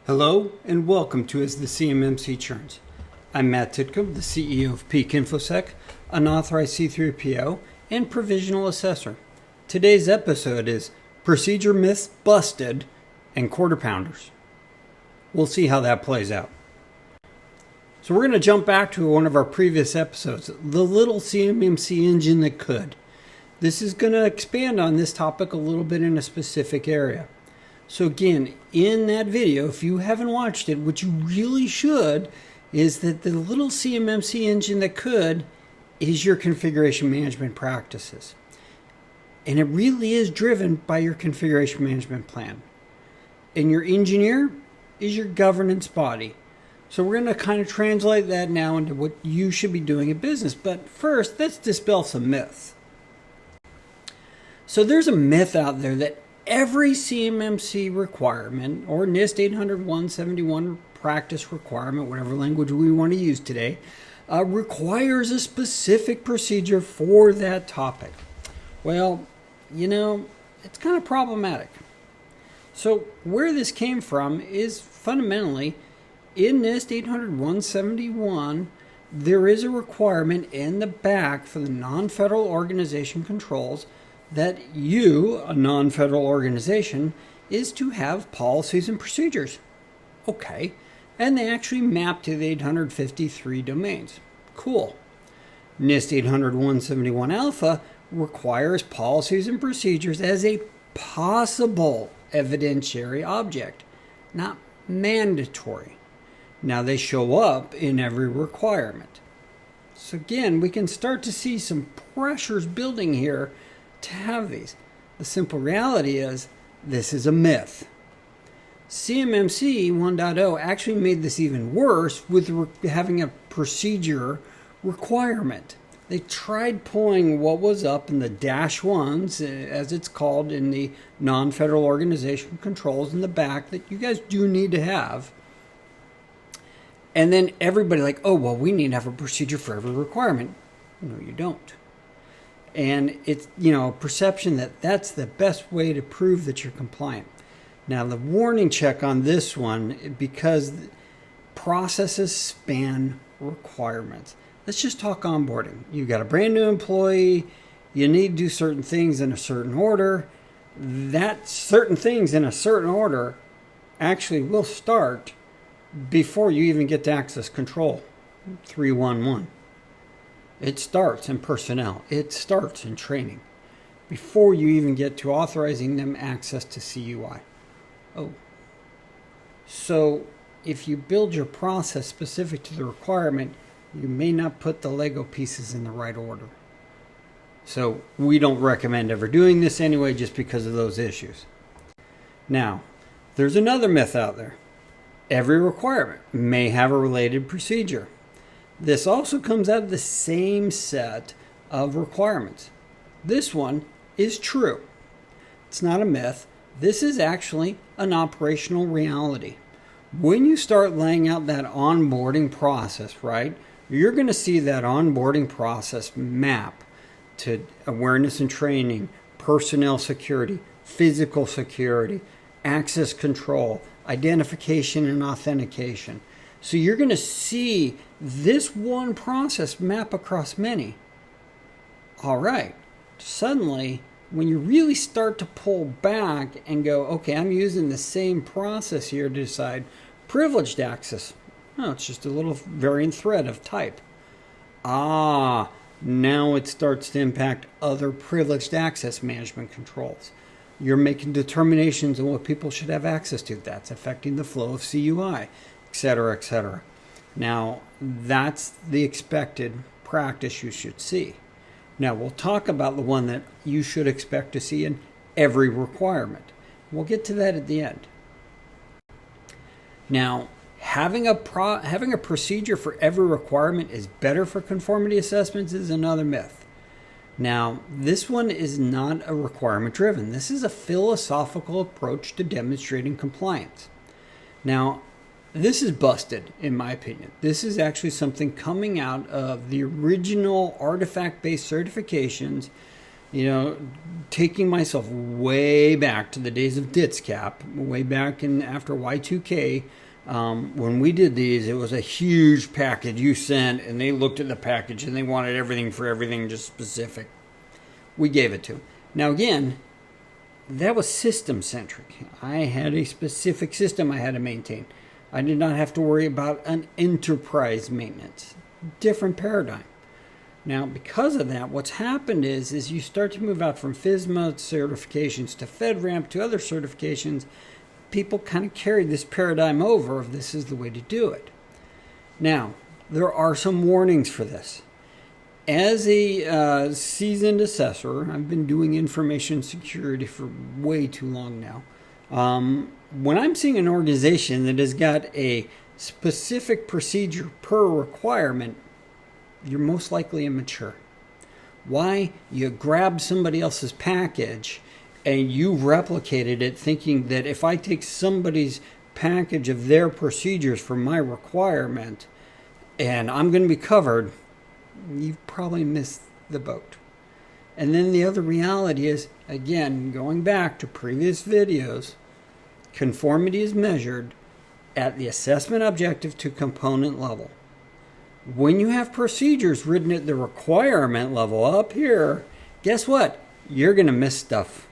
Hello and welcome to As the CMMC Churns. I'm Matt Titcomb, the CEO of Peak InfoSec, an authorized C3PO and provisional assessor. Today's episode is Procedure Myths Busted and Quarter Pounders. We'll see how that plays out. So we're going to jump back to one of our previous episodes, the little CMMC engine that could. This is going to expand on this topic a little bit in a specific area. So again, in that video, if you haven't watched it, what you really should is that the little CMMC engine that could is your configuration management practices. And it really is driven by your configuration management plan. And your engineer is your governance body. So we're going to kind of translate that now into what you should be doing in business. But first, let's dispel some myths. So there's a myth out there that every CMMC requirement or NIST 800-171 practice requirement, whatever language we want to use today, requires a specific procedure for that topic. Well, it's kind of problematic. So where this came from is fundamentally in NIST 800-171, there is a requirement in the back for the non-federal organization controls that you, a non-federal organization, is to have policies and procedures. Okay. And they actually map to the 853 domains. Cool. NIST 800-171 Alpha requires policies and procedures as a possible evidentiary object, not mandatory. Now they show up in every requirement. So again, we can start to see some pressures building here to have these. The simple reality is this is a myth. CMMC 1.0 actually made this even worse with having a procedure requirement. They tried pulling what was up in the -1s, as it's called in the non-federal organization controls in the back that you guys do need to have. And then everybody we need to have a procedure for every requirement. No, you don't. And it's, perception that that's the best way to prove that you're compliant. Now, the warning check on this one, because processes span requirements. Let's just talk onboarding. You got a brand new employee. You need to do certain things in a certain order. That certain things in a certain order actually will start before you even get to access control 311. It starts in personnel. It starts in training before you even get to authorizing them access to CUI. So if you build your process specific to the requirement, you may not put the Lego pieces in the right order. So we don't recommend ever doing this anyway, just because of those issues. Now, there's another myth out there. Every requirement may have a related procedure. This also comes out of the same set of requirements. This one is true. It's not a myth. This is actually an operational reality. When you start laying out that onboarding process, right, you're going to see that onboarding process map to awareness and training, personnel security, physical security, access control, identification and authentication. So you're going to see this one process map across many. All right. Suddenly, when you really start to pull back and go, okay, I'm using the same process here to decide privileged access. Oh, it's just a little variant thread of type. Now it starts to impact other privileged access management controls. You're making determinations on what people should have access to. That's affecting the flow of CUI. Etc., etc. Now, that's the expected practice you should see. Now, we'll talk about the one that you should expect to see in every requirement. We'll get to that at the end. Now, having a procedure for every requirement is better for conformity assessments is another myth. Now, this one is not a requirement driven. This is a philosophical approach to demonstrating compliance. Now, this is busted, in my opinion. This is actually something coming out of the original artifact-based certifications taking myself way back to the days of DITSCAP, way back in after Y2K, when we did these, it was a huge package you sent, and they looked at the package and they wanted everything for everything, just specific. We gave it to them. Now again, that was system centric. I had a specific system I had to maintain. I did not have to worry about an enterprise maintenance. Different paradigm. Now, because of that, what's happened is you start to move out from FISMA certifications to FedRAMP to other certifications. People kind of carried this paradigm over of this is the way to do it. Now, there are some warnings for this. As a seasoned assessor, I've been doing information security for way too long now. When I'm seeing an organization that has got a specific procedure per requirement, you're most likely immature. Why? You grabbed somebody else's package and you replicated it thinking that if I take somebody's package of their procedures for my requirement and I'm going to be covered, you've probably missed the boat. And then the other reality is, again, going back to previous videos, conformity is measured at the assessment objective to component level. When you have procedures written at the requirement level up here, guess what? You're going to miss stuff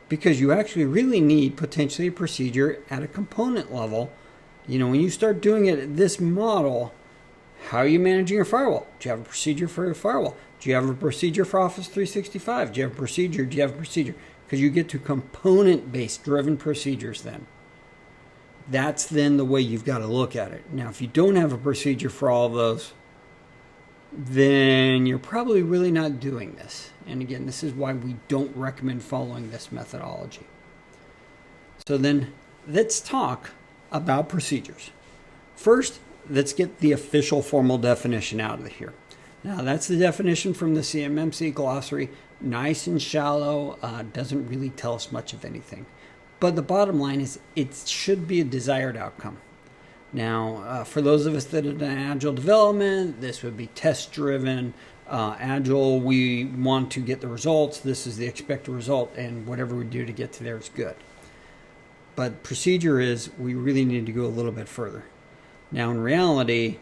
because you actually really need potentially a procedure at a component level. When you start doing it at this model, how are you managing your firewall? Do you have a procedure for your firewall? Do you have a procedure for Office 365? Do you have a procedure? Do you have a procedure? Because you get to component-based driven procedures then. That's then the way you've got to look at it. Now, if you don't have a procedure for all of those, then you're probably really not doing this. And again, this is why we don't recommend following this methodology. So then let's talk about procedures. First, let's get the official formal definition out of here. Now, that's the definition from the CMMC glossary. Nice and shallow, doesn't really tell us much of anything. But the bottom line is it should be a desired outcome. Now, for those of us that are in Agile development, this would be test-driven. Agile, we want to get the results. This is the expected result, and whatever we do to get to there is good. But procedure is we really need to go a little bit further. Now, in reality,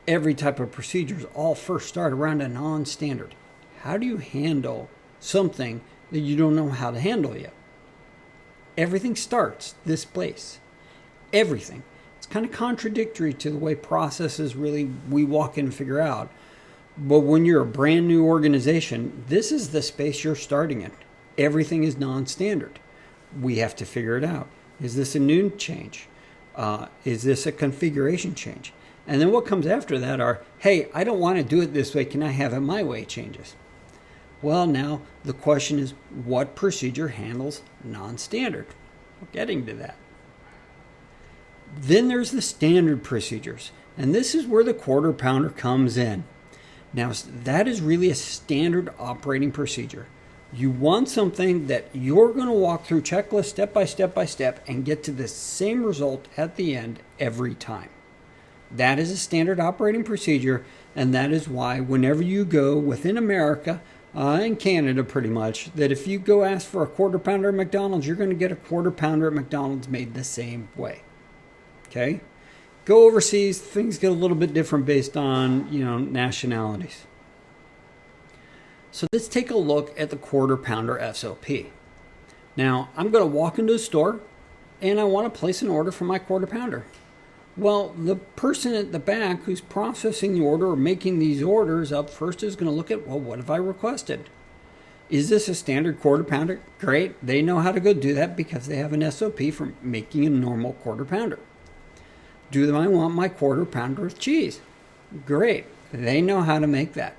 every type of procedures all first start around a non-standard. How do you handle something that you don't know how to handle yet? Everything starts this place. Everything. It's kind of contradictory to the way processes really we walk in and figure out. But when you're a brand new organization, this is the space you're starting in. Everything is non-standard. We have to figure it out. Is this a new change? Is this a configuration change? And then what comes after that are, hey, I don't want to do it this way. Can I have it my way changes? Well, now the question is, what procedure handles non-standard? We're getting to that. Then there's the standard procedures. And this is where the quarter pounder comes in. Now, that is really a standard operating procedure. You want something that you're going to walk through checklist step by step and get to the same result at the end every time. That is a standard operating procedure, and that is why whenever you go within America and Canada pretty much, that if you go ask for a quarter pounder at McDonald's, you're going to get a quarter pounder at McDonald's made the same way. Okay? Go overseas, things get a little bit different based on, nationalities. So let's take a look at the quarter pounder SOP. Now, I'm going to walk into a store and I want to place an order for my quarter pounder. Well, the person at the back who's processing the order or making these orders up first is going to look at, well, what have I requested? Is this a standard quarter pounder? Great. They know how to go do that because they have an SOP for making a normal quarter pounder. Do I want my quarter pounder with cheese? Great. They know how to make that.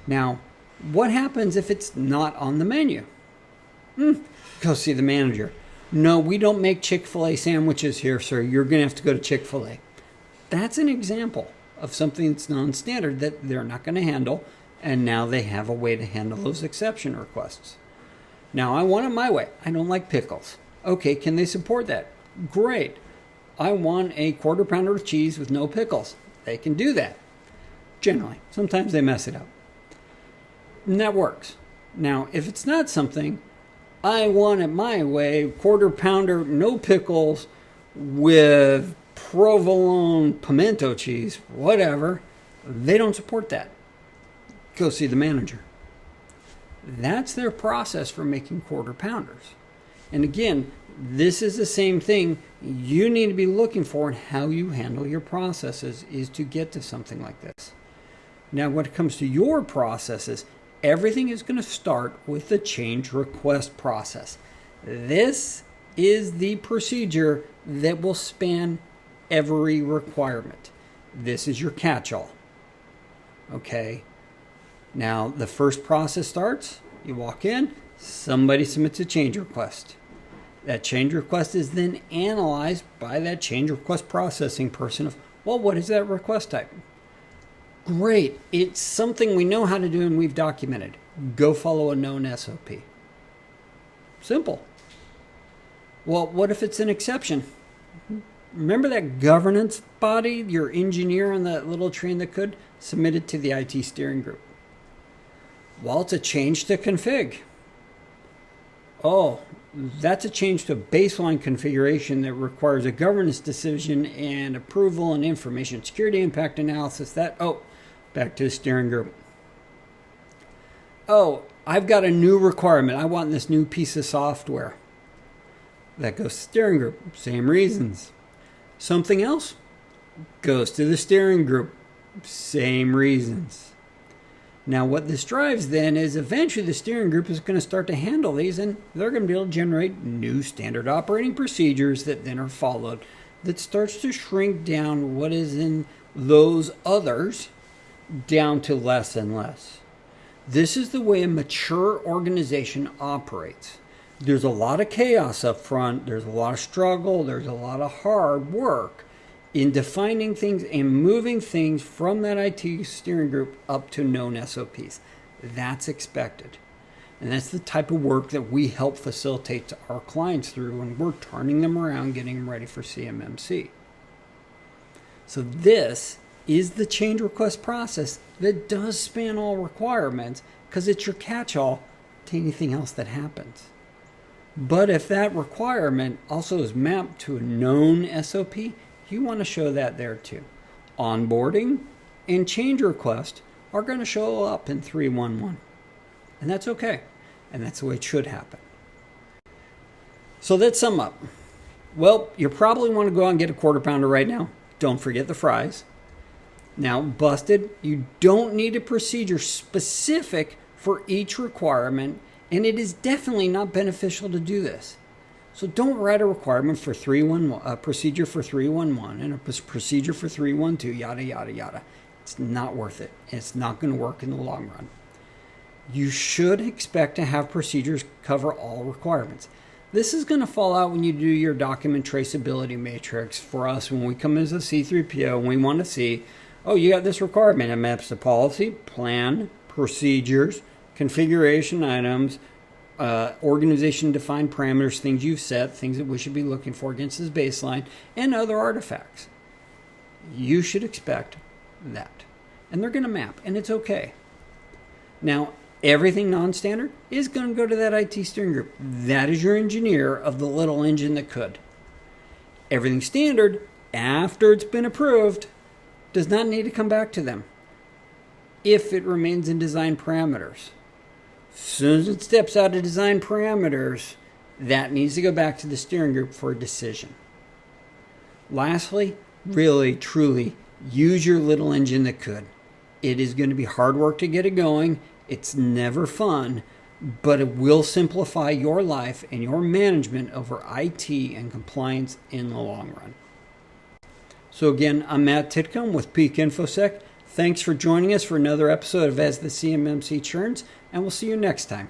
Now, what happens if it's not on the menu? Go see the manager. No, we don't make Chick-fil-A sandwiches here, sir. You're going to have to go to Chick-fil-A. That's an example of something that's non-standard that they're not going to handle, and now they have a way to handle those exception requests. Now, I want it my way. I don't like pickles. Okay, can they support that? Great. I want a quarter pounder with cheese with no pickles. They can do that. Generally. Sometimes they mess it up. And that works. Now, if it's not something, I want it my way, quarter pounder, no pickles, with provolone pimento cheese, whatever, they don't support that. Go see the manager. That's their process for making quarter pounders. And again, this is the same thing you need to be looking for in how you handle your processes is to get to something like this. Now, when it comes to your processes, everything is going to start with the change request process. This is the procedure that will span every requirement. This is your catch-all. Okay. Now, the first process starts, you walk in, somebody submits a change request. That change request is then analyzed by that change request processing person of, well, what is that request type? Great, it's something we know how to do and we've documented. Go follow a known SOP. Simple. Well, what if it's an exception? Remember that governance body, your engineer on that little train that could, submitted to the IT steering group? Well, it's a change to config. Oh, that's a change to a baseline configuration that requires a governance decision and approval and information security impact analysis. Back to the steering group. Oh, I've got a new requirement. I want this new piece of software. That goes to the steering group. Same reasons. Something else goes to the steering group. Same reasons. Now, what this drives then is eventually the steering group is going to start to handle these, and they're going to be able to generate new standard operating procedures that then are followed that starts to shrink down what is in those others down to less and less. This is the way a mature organization operates. There's a lot of chaos up front. There's a lot of struggle. There's a lot of hard work in defining things and moving things from that IT steering group up to known SOPs. That's expected. And that's the type of work that we help facilitate to our clients through when we're turning them around, getting them ready for CMMC. So this is the change request process that does span all requirements because it's your catch-all to anything else that happens. But if that requirement also is mapped to a known SOP, you want to show that there too. Onboarding and change request are going to show up in 311. And that's okay. And that's the way it should happen. So let's sum up. Well, you probably want to go out and get a quarter pounder right now. Don't forget the fries. Now, busted, you don't need a procedure specific for each requirement, and it is definitely not beneficial to do this. So don't write a requirement for 311, a procedure for 311 and a procedure for 312, yada, yada, yada. It's not worth it. It's not going to work in the long run. You should expect to have procedures cover all requirements. This is going to fall out when you do your document traceability matrix for us when we come as a C3PO and we want to see, oh, you got this requirement. It maps the policy, plan, procedures, configuration items, organization-defined parameters, things you've set, things that we should be looking for against this baseline, and other artifacts. You should expect that. And they're going to map, and it's okay. Now, everything non-standard is going to go to that IT steering group. That is your engineer of the little engine that could. Everything standard, after it's been approved, does not need to come back to them if it remains in design parameters. As soon as it steps out of design parameters, that needs to go back to the steering group for a decision. Lastly, really, truly, use your little engine that could. It is going to be hard work to get it going. It's never fun, but it will simplify your life and your management over IT and compliance in the long run. So again, I'm Matt Titcomb with Peak InfoSec. Thanks for joining us for another episode of As the CMMC Churns, and we'll see you next time.